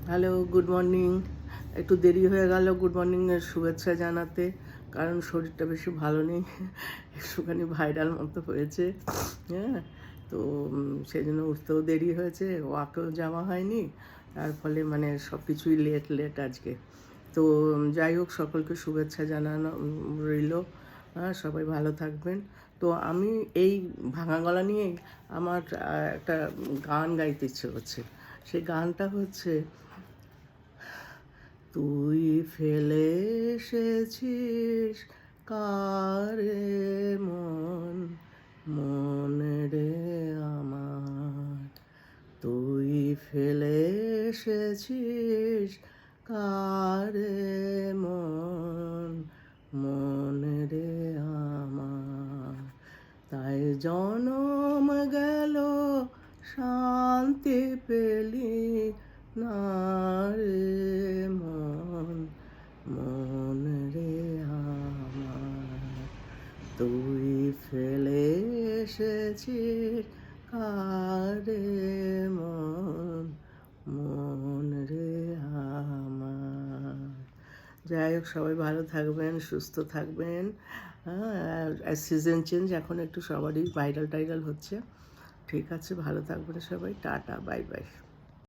Hello, good morning. একটু দেরি হয়ে গেল গুড মর্নিংয়ের শুভেচ্ছা জানাতে, কারণ শরীরটা বেশি ভালো নেই, একটুখানি ভাইরাল মতো হয়েছে। হ্যাঁ, তো সেই জন্য উঠতেও দেরি হয়েছে, ওয়াকেও যাওয়া হয়নি, তার ফলে মানে সব কিছুই লেট আজকে। তো যাই হোক, সকলকে শুভেচ্ছা জানানো রইল। হ্যাঁ, সবাই ভালো থাকবেন। তো আমি এই ভাঙা গলা নিয়েই আমার একটা গান গাইতে ইচ্ছে করছে। সেই গানটা হচ্ছে, তুই ফেলে এসেছিস কারে মন, মন রে আমার। তুই ফেলে এসেছিস কারে মন, মন রে আমার। তাই জনম গেল শান্তি পেলি না রে মন, মন রে আমার। তুই ফেলে এসেছিস কারে মন, মন রে আমার। যাই হোক, সবাই ভালো থাকবেন, সুস্থ থাকবেন। হ্যাঁ, সিজন চেঞ্জ, এখন একটু সবারই ভাইরাল হচ্ছে। ঠিক আছে, ভালো থাকবেন সবাই। Tata, bye bye.